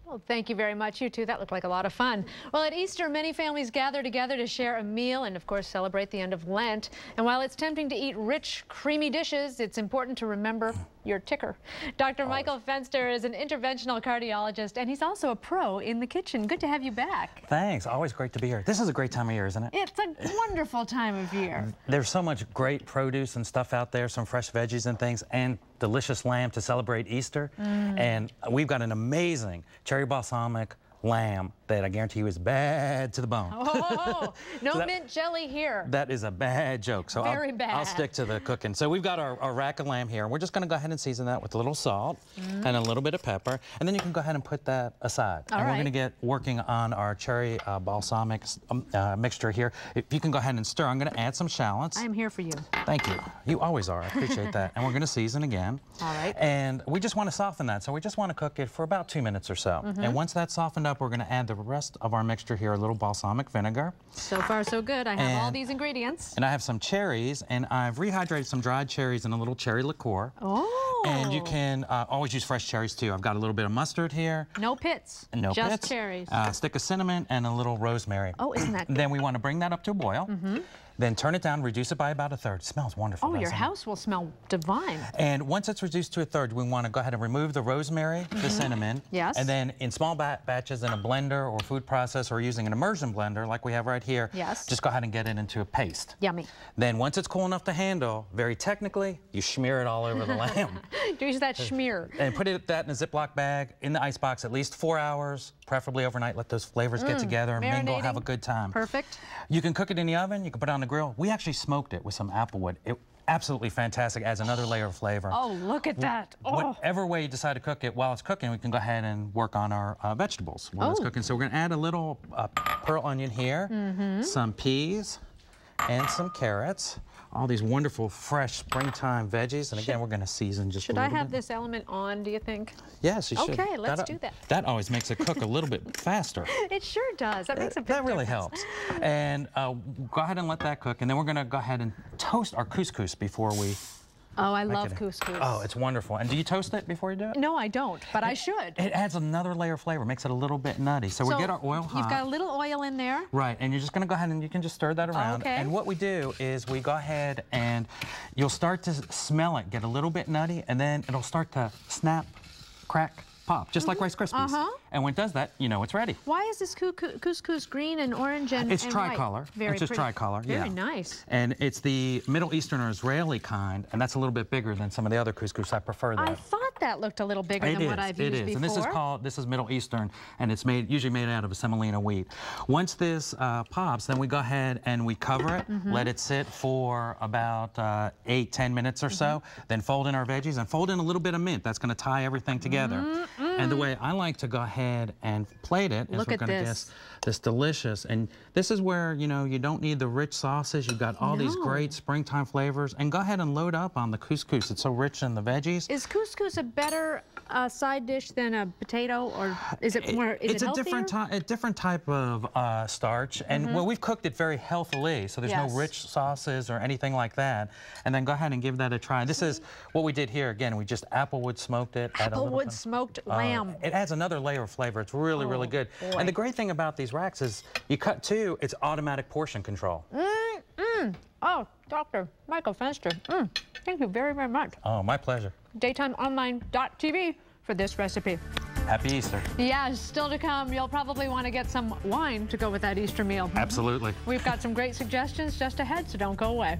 Well, thank you very much. You too. That looked like a lot of fun. Well, at Easter, many families gather together to share a meal and, of course, celebrate the end of Lent. And while it's tempting to eat rich, creamy dishes, it's important to remember your ticker. Dr. Michael Fenster is an interventional cardiologist, and he's also a pro in the kitchen. Good to have you back. Thanks. Always great to be here. This is a great time of year, isn't it? It's a wonderful time of year. There's so much great produce and stuff out there, some fresh veggies and things, and delicious lamb to celebrate Easter. And we've got an amazing cherry balsamic lamb that I guarantee you is bad to the bone. Oh, no so mint jelly here. That is a bad joke. So Very bad. I'll stick to the cooking. So we've got our rack of lamb here, and we're just going to go ahead and season that with a little salt and a little bit of pepper, and then you can go ahead and put that aside. We're going to get working on our cherry balsamic mixture here. If you can go ahead and stir, I'm going to add some shallots. I'm here for you. Thank you. You always are. I appreciate that. And we're going to season again. All right. And we just want to soften that, so we just want to cook it for about 2 minutes or so. And once that's softened up, we're going to add the rest of our mixture here, a little balsamic vinegar. So far, so good. I have all these ingredients. And I have some cherries, and I've rehydrated some dried cherries in a little cherry liqueur. Oh. And you can always use fresh cherries, too. I've got a little bit of mustard here. No pits. No just pits. Cherries. A stick of cinnamon and a little rosemary. Oh, isn't that good? Then we want to bring that up to a boil. Then turn it down, reduce it by about a third. It smells wonderful. Oh, your house will smell divine. And once it's reduced to a third, we want to go ahead and remove the rosemary, the cinnamon. Yes. And then in small batches in a blender or food processor or using an immersion blender like we have right here, just go ahead and get it into a paste. Yummy. Then once it's cool enough to handle, very technically, you smear it all over the lamb. Use that schmear. And put that in a Ziploc bag in the ice box at least 4 hours, preferably overnight. Let those flavors get together and mingle, have a good time. Perfect. You can cook it in the oven. You can put it on the grill. We actually smoked it with some applewood. It absolutely fantastic, adds another layer of flavor. Oh, look at that. Whatever way you decide to cook it, while it's cooking, we can go ahead and work on our vegetables while it's cooking. So we're going to add a little pearl onion here, some peas, and some carrots. All these wonderful, fresh springtime veggies. And again, we're going to season just a little bit. Should I have this element on, do you think? Yes, you should. Okay, let's do that. That always makes it cook a little bit faster. It sure does. That makes a big difference. That really helps. And go ahead and let that cook. And then we're going to go ahead and toast our couscous before we... Oh, I love couscous. Oh, it's wonderful. And do you toast it before you do it? No, I don't, but I should. It adds another layer of flavor, makes it a little bit nutty. So we get our oil hot. You've got a little oil in there. Right, and you're just going to go ahead and you can just stir that around. Okay. And what we do is we go ahead and you'll start to smell it get a little bit nutty, and then it'll start to snap, crack, pop, just like Rice Krispies. And when it does that, you know it's ready. Why is this couscous green and orange and It's tricolor. Very it's just tricolor, Very nice. And it's the Middle Eastern or Israeli kind, and that's a little bit bigger than some of the other couscous. I prefer that. I thought that looked a little bigger than what I've used before. It is, and this is Middle Eastern, and it's usually made out of a semolina wheat. Once this pops, then we go ahead and we cover it, let it sit for about 8-10 minutes or so, then fold in our veggies and fold in a little bit of mint. That's going to tie everything together. And the way I like to go ahead and plate it is we're going to get this delicious, and this is where, you know, you don't need the rich sauces. You've got all these great springtime flavors, and go ahead and load up on the couscous. It's so rich in the veggies. Is couscous a better side dish than a potato, or is it more, is it healthier? It's a different type of starch, and well, we've cooked it very healthily, so there's no rich sauces or anything like that. And then go ahead and give that a try. This is what we did here. Again, we just applewood smoked it. Applewood smoked lamb. It adds another layer of flavor. It's really, really good. Boy. And the great thing about these racks is you cut two, it's automatic portion control. Oh, Dr. Michael Fenster, thank you very, very much. Oh, my pleasure. daytimeonline.tv for this recipe. Happy Easter. Yeah, still to come. You'll probably want to get some wine to go with that Easter meal. Absolutely. We've got some great suggestions just ahead, so don't go away.